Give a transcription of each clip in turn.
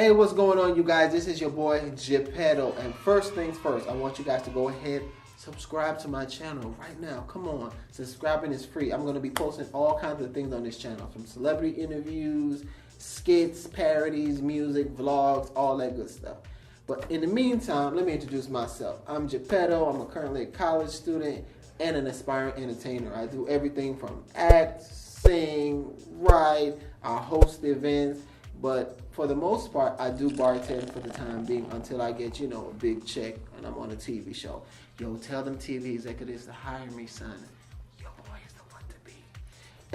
Hey, what's going on, you guys? This is your boy Geppetto, and first things first, I want you guys to go ahead, subscribe to my channel right now. Come on, subscribing is free. I'm going to be posting all kinds of things on this channel, from celebrity interviews, skits, parodies, music, vlogs, all that good stuff. But in the meantime, let me introduce myself. I'm Geppetto. I'm currently a college student and an aspiring entertainer. I do everything from act, sing, write, I host events. But for the most part, I do bartend for the time being until I get, a big check and I'm on a TV show. Yo, tell them TV executives to hire me, son. Your boy is the one to be.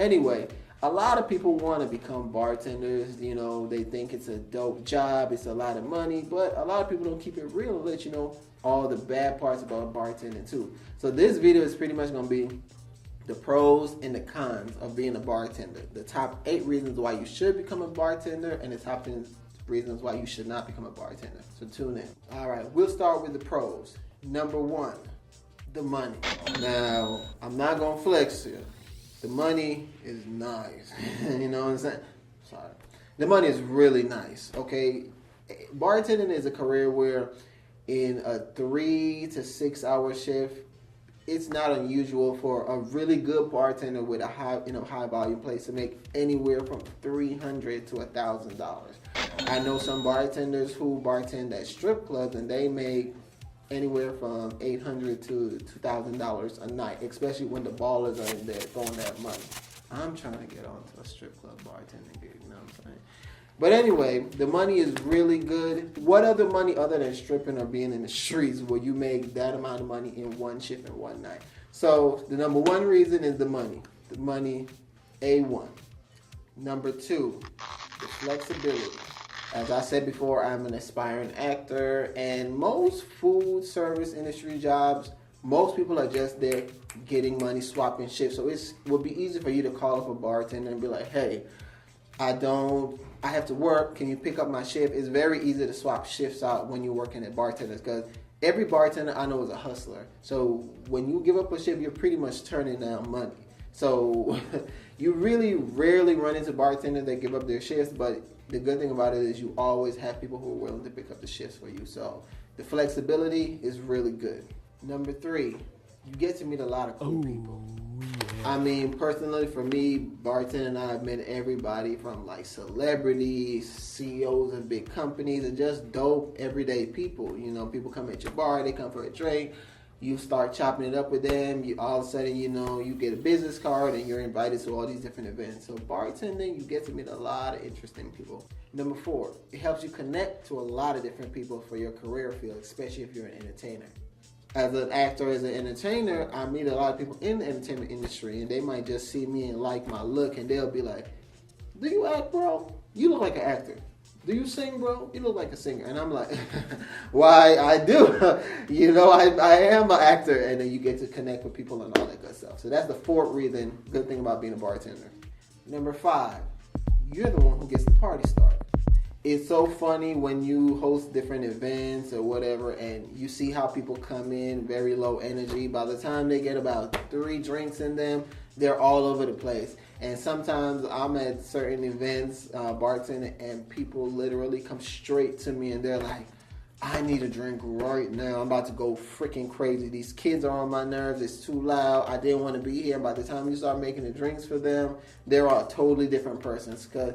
Anyway, a lot of people want to become bartenders. They think it's a dope job. It's a lot of money. But a lot of people don't keep it real and let you know all the bad parts about bartending too. So this video is pretty much going to be the pros and the cons of being a bartender. The top 8 reasons why you should become a bartender and the top 10 reasons why you should not become a bartender. So tune in. All right, we'll start with the pros. Number 1, the money. Now, I'm not gonna flex here. The money is nice. You know what I'm saying? Sorry. The money is really nice, okay? Bartending is a career where in a 3 to 6 hour shift, it's not unusual for a really good bartender with a high volume place to make anywhere from $300 to $1,000. I know some bartenders who bartend at strip clubs and they make anywhere from $800 to $2,000 a night, especially when the ballers are in there throwing that money. I'm trying to get onto a strip club bartending gig, you know what I'm saying? But anyway, the money is really good. What other money other than stripping or being in the streets will you make that amount of money in one shift in one night? So the number 1 reason is the money. The money, A1. Number 2, the flexibility. As I said before, I'm an aspiring actor, and most food service industry jobs, most people are just there getting money, swapping shifts. So it would be easy for you to call up a bartender and be like, hey, I have to work. Can you pick up my shift? It's very easy to swap shifts out when you're working at bartenders because every bartender I know is a hustler. So when you give up a shift, you're pretty much turning down money. So you really rarely run into bartenders that give up their shifts, but the good thing about it is you always have people who are willing to pick up the shifts for you. So the flexibility is really good. Number 3, you get to meet a lot of cool people. I mean, personally, for me, bartending, I've met everybody from like celebrities, CEOs of big companies, and just dope, everyday people. People come at your bar, they come for a drink, you start chopping it up with them, all of a sudden, you get a business card and you're invited to all these different events. So bartending, you get to meet a lot of interesting people. Number 4, it helps you connect to a lot of different people for your career field, especially if you're an entertainer. As an actor, as an entertainer, I meet a lot of people in the entertainment industry, and they might just see me and like my look, and they'll be like, do you act, bro? You look like an actor. Do you sing, bro? You look like a singer. And I'm like, why, I do. I am an actor, and then you get to connect with people and all that good stuff. So that's the 4th reason, good thing about being a bartender. Number 5, you're the one who gets the party started. It's so funny when you host different events or whatever and you see how people come in very low energy. By the time they get about 3 drinks in them, they're all over the place. And sometimes I'm at certain events, bartending, and people literally come straight to me and they're like, I need a drink right now. I'm about to go freaking crazy. These kids are on my nerves. It's too loud. I didn't want to be here. By the time you start making the drinks for them, they're all totally different persons. Because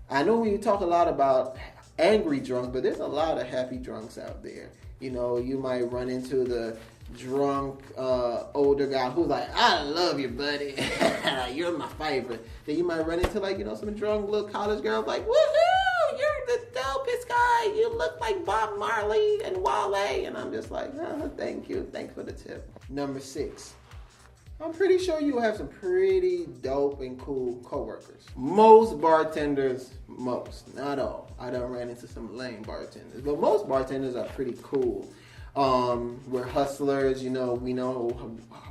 I know we talk a lot about angry drunks, but there's a lot of happy drunks out there. You might run into the drunk older guy who's like, I love you, buddy. You're my favorite. Then you might run into some drunk little college girls like, woohoo, you're the dopest guy. You look like Bob Marley and Wale. And I'm just like, thank you. Thanks for the tip. Number 6. I'm pretty sure you have some pretty dope and cool coworkers. Most bartenders, not all. I done ran into some lame bartenders, but most bartenders are pretty cool. We're hustlers, we know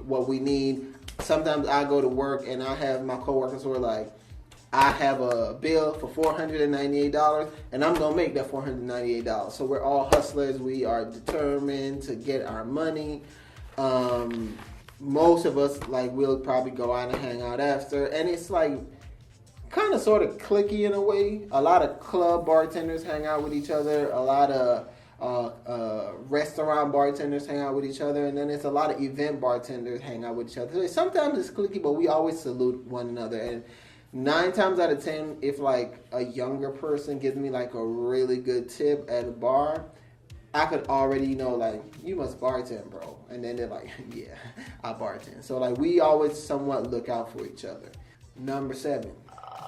what we need. Sometimes I go to work and I have my coworkers who are like, I have a bill for $498 and I'm gonna make that $498. So we're all hustlers. We are determined to get our money. Most of us, we'll probably go out and hang out after. And it's like, kind of sort of cliquey in a way. A lot of club bartenders hang out with each other. A lot of restaurant bartenders hang out with each other, and then there's a lot of event bartenders hang out with each other. So sometimes it's cliquey, but we always salute one another. And 9 times out of 10, if like a younger person gives me like a really good tip at a bar, I could already know, like, you must bartend, bro. And then they're like, yeah, I bartend. So like we always somewhat look out for each other. Number 7,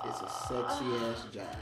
it's a sexy ass job.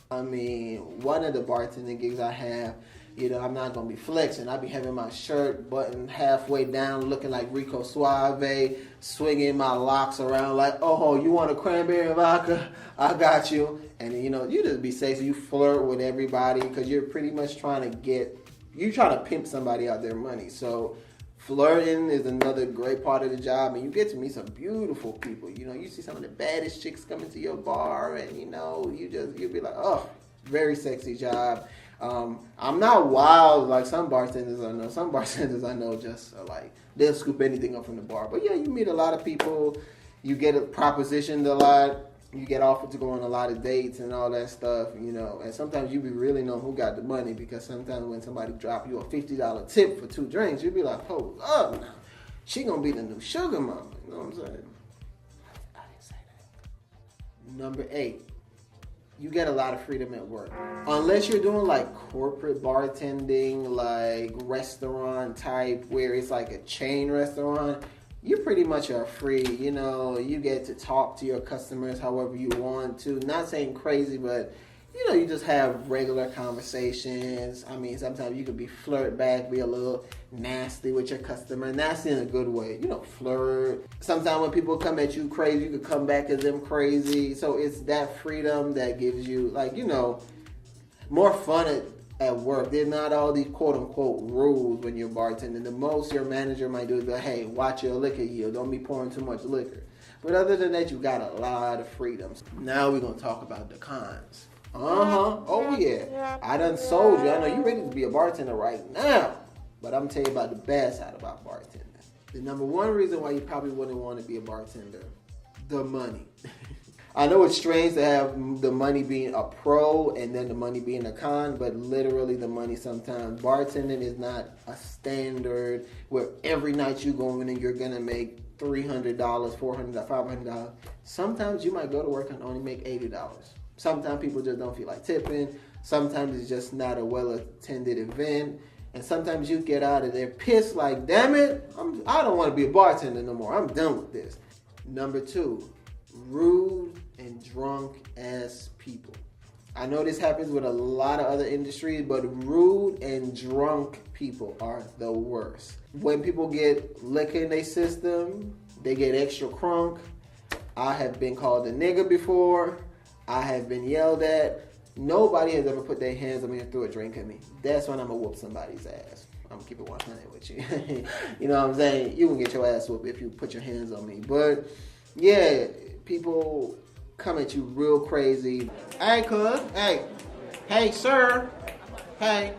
I mean, one of the bartending gigs I have, you know, I'm not gonna be flexing. I be having my shirt buttoned halfway down, looking like Rico Suave, swinging my locks around like, oh, you want a cranberry vodka? I got you. And you know, you just be sexy. You flirt with everybody because you're pretty much trying to pimp somebody out their money. So flirting is another great part of the job, and you get to meet some beautiful people. You know, you see some of the baddest chicks coming to your bar, and you know, you'll be like, oh, very sexy job. I'm not wild like some bartenders I know. Some bartenders I know just are like, they'll scoop anything up from the bar. But yeah, you meet a lot of people. You get propositioned a lot. You get offered to go on a lot of dates and all that stuff, you know. And sometimes you be really know who got the money, because sometimes when somebody drop you a $50 tip for 2 drinks, you be like, hold up now. She gonna be the new sugar mama. You know what I'm saying? I didn't say that. Number 8. You get a lot of freedom at work. Unless you're doing like corporate bartending, like restaurant type, where it's like a chain restaurant, you pretty much are free. You know, you get to talk to your customers however you want to. Not saying crazy, but you know, you just have regular conversations. I mean, sometimes you could be flirt back, be a little nasty with your customer. Nasty in a good way. You know, flirt. Sometimes when people come at you crazy, you could come back at them crazy. So it's that freedom that gives you, like, you know, more fun at work. There's not all these quote-unquote rules when you're bartending. The most your manager might do is be like, hey, watch your liquor yield. Don't be pouring too much liquor. But other than that, you got a lot of freedoms. Now we're going to talk about the cons. Oh yeah. I done sold you. I know you ready to be a bartender right now. But I'm telling you about the bad side about bartending. The number 1 reason why you probably wouldn't want to be a bartender, the money. I know it's strange to have the money being a pro and then the money being a con, but literally the money sometimes. Bartending is not a standard where every night you go in and you're going to make $300, $400, $500. Sometimes you might go to work and only make $80. Sometimes people just don't feel like tipping. Sometimes it's just not a well-attended event. And sometimes you get out of there pissed like, damn it, I don't want to be a bartender no more. I'm done with this. Number 2, rude and drunk ass people. I know this happens with a lot of other industries, but rude and drunk people are the worst. When people get liquor in their system, they get extra crunk. I have been called a nigger before. I have been yelled at. Nobody has ever put their hands on me and threw a drink at me. That's when I'm going to whoop somebody's ass. I'm going to keep it 100 with you. You know what I'm saying? You can get your ass whooped if you put your hands on me. But, yeah, people come at you real crazy. Hey, cuz. Hey, sir. Hey.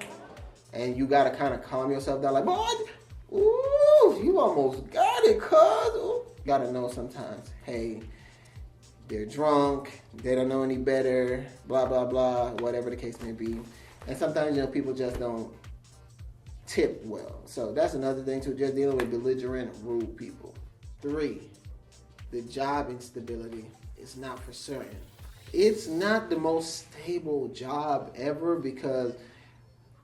And you got to kind of calm yourself down. Like, boy, ooh, you almost got it, cuz. You got to know sometimes, hey, they're drunk, they don't know any better, blah, blah, blah, whatever the case may be. And sometimes, you know, people just don't tip well. So that's another thing too, just dealing with belligerent, rude people. 3, the job instability is not for certain. It's not the most stable job ever, because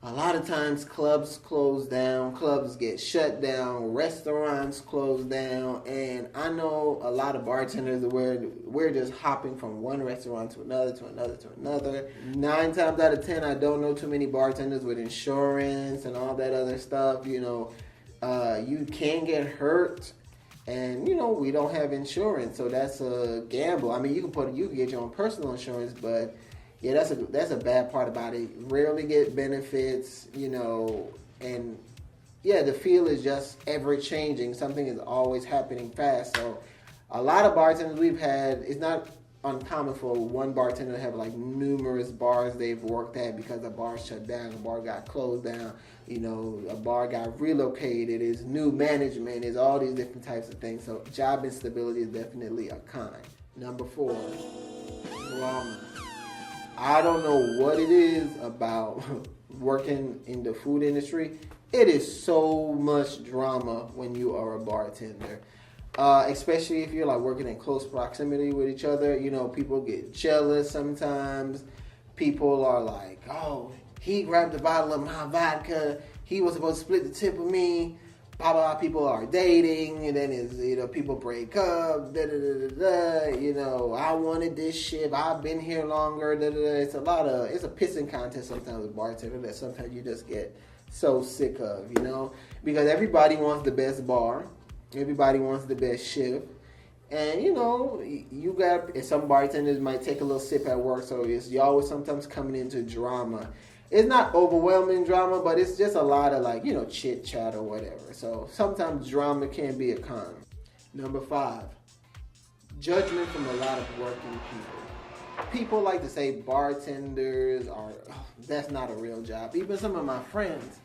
a lot of times clubs close down, clubs get shut down, restaurants close down, and I know a lot of bartenders where we're just hopping from one restaurant to another, to another, to another. 9 times out of 10, I don't know too many bartenders with insurance and all that other stuff. You know, you can get hurt, and you know, we don't have insurance, so that's a gamble. I mean, you can get your own personal insurance, but yeah, that's a bad part about it. Rarely get benefits, you know, and yeah, the field is just ever changing. Something is always happening fast. So a lot of bartenders we've had, it's not uncommon for one bartender to have like numerous bars they've worked at because a bar shut down, a bar got closed down, you know, a bar got relocated, it's new management, it's all these different types of things. So job instability is definitely a con. Number 4. drama. I don't know what it is about working in the food industry. It is so much drama when you are a bartender. Especially if you're like working in close proximity with each other. You know, people get jealous sometimes. People are like, oh, he grabbed a bottle of my vodka. He was supposed to split the tip with me. Blah, blah, blah. People are dating. And then it's, you know, people break up. Da, da, da, da, da. You know, I wanted this shit. I've been here longer. Da, da, da. It's a pissing contest sometimes with bartender that sometimes you just get so sick of, you know. Because everybody wants the best bar. Everybody wants the best shift. And, you know, you got, some bartenders might take a little sip at work, so you're always sometimes coming into drama. It's not overwhelming drama, but it's just a lot of, like, you know, chit chat or whatever. So sometimes drama can be a con. Number 5, judgment from a lot of working people. People like to say bartenders are, that's not a real job. Even some of my friends,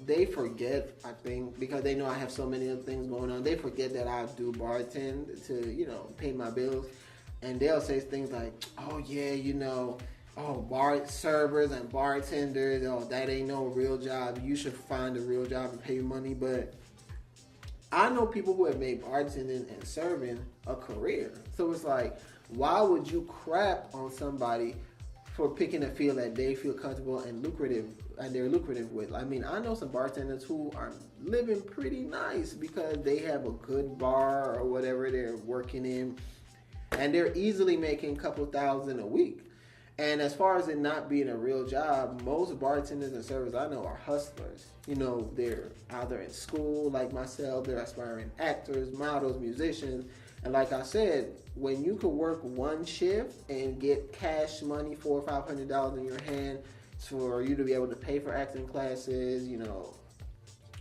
they forget, I think, because they know I have so many other things going on, they forget that I do bartend to, you know, pay my bills. And they'll say things like, oh yeah, you know, bar servers and bartenders, that ain't no real job. You should find a real job and pay your money. But I know people who have made bartending and serving a career. So it's like, why would you crap on somebody for picking a field that they feel comfortable and they're lucrative with? I mean, I know some bartenders who are living pretty nice because they have a good bar or whatever they're working in, and they're easily making a couple $1,000 a week. And as far as it not being a real job, most bartenders and servers I know are hustlers. You know, they're either in school like myself, they're aspiring actors, models, musicians. And like I said, when you could work one shift and get cash money, $400 or $500 in your hand for you to be able to pay for acting classes, you know,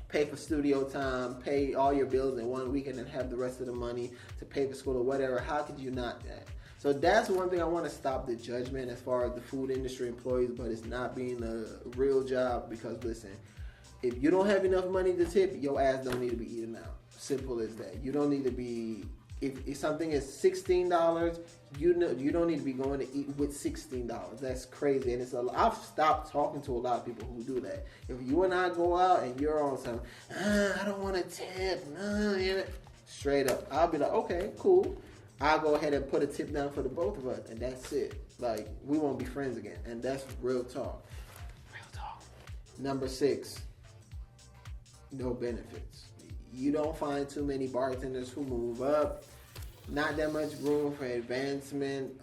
pay for studio time, pay all your bills in one week, and then have the rest of the money to pay for school or whatever, how could you not that? So that's one thing I want to stop the judgment as far as the food industry employees, but it's not being a real job because, listen, if you don't have enough money to tip, your ass don't need to be eating out. Simple as that. You don't need to be, if something is $16, you don't need to be going to eat with $16. That's crazy. And I've stopped talking to a lot of people who do that. If you and I go out and you're on some, I don't want to tip, straight up, I'll be like, okay, cool. I'll go ahead and put a tip down for the both of us, and that's it. Like, we won't be friends again. And that's real talk. Real talk. Number 6, no benefits. You don't find too many bartenders who move up. Not that much room for advancement.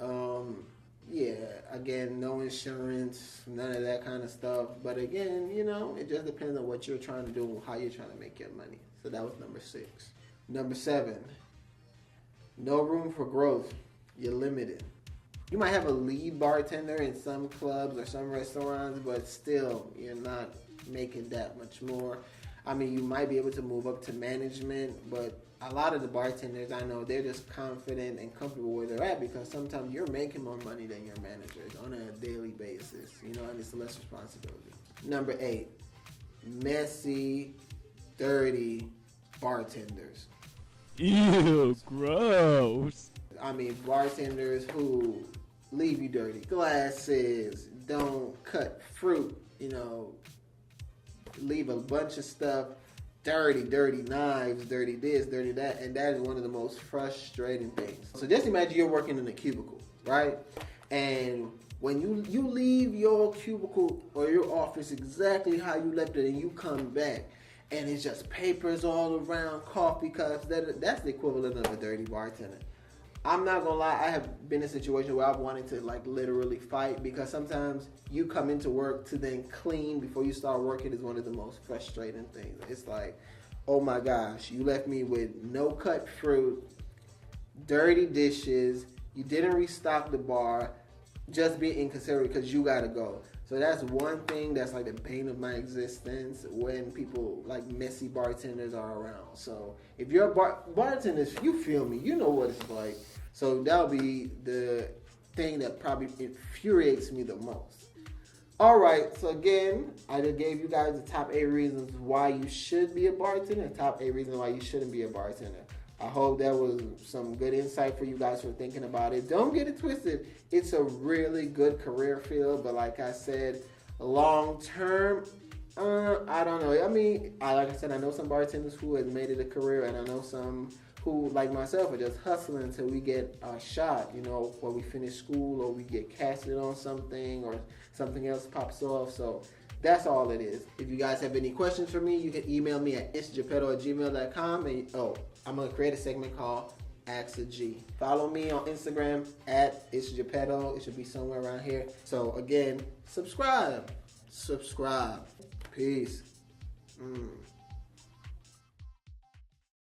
Again, no insurance, none of that kind of stuff. But again, you know, it just depends on what you're trying to do, how you're trying to make your money. So that was number 6. Number 7, no room for growth. You're limited. You might have a lead bartender in some clubs or some restaurants, but still, you're not making that much more. I mean, you might be able to move up to management, but a lot of the bartenders I know, they're just confident and comfortable where they're at because sometimes you're making more money than your managers on a daily basis, you know, and it's less responsibility. Number 8, messy, dirty bartenders. Ew, gross. I mean, bartenders who leave you dirty glasses, don't cut fruit, you know, leave a bunch of stuff dirty knives, dirty this, dirty that, and that is one of the most frustrating things. So just imagine you're working in a cubicle, right? And when you leave your cubicle or your office exactly how you left it and you come back, and it's just papers all around, coffee cups, that's the equivalent of a dirty bartender. I'm not gonna lie, I have been in a situation where I've wanted to like literally fight because sometimes you come into work to then clean before you start working is one of the most frustrating things. It's like, oh my gosh, you left me with no cut fruit, dirty dishes, you didn't restock the bar, just be inconsiderate because you gotta go. So that's one thing that's like the bane of my existence when people like messy bartenders are around. So if you're a bartender, you feel me, you know what it's like. So that'll be the thing that probably infuriates me the most. All right, so again, I just gave you guys the top 8 reasons why you should be a bartender and top 8 reasons why you shouldn't be a bartender. I hope that was some good insight for you guys for thinking about it. Don't get it twisted. It's a really good career field, but like I said, long term, I don't know. I mean, like I said, I know some bartenders who have made it a career, and I know some who, like myself, are just hustling until we get our shot, you know, or we finish school, or we get casted on something, or something else pops off. So that's all it is. If you guys have any questions for me, you can email me at itsgeppetto@gmail.com. And I'm going to create a segment called Ask a G. Follow me on Instagram at itsgeppetto. It should be somewhere around here. So again, subscribe. Peace.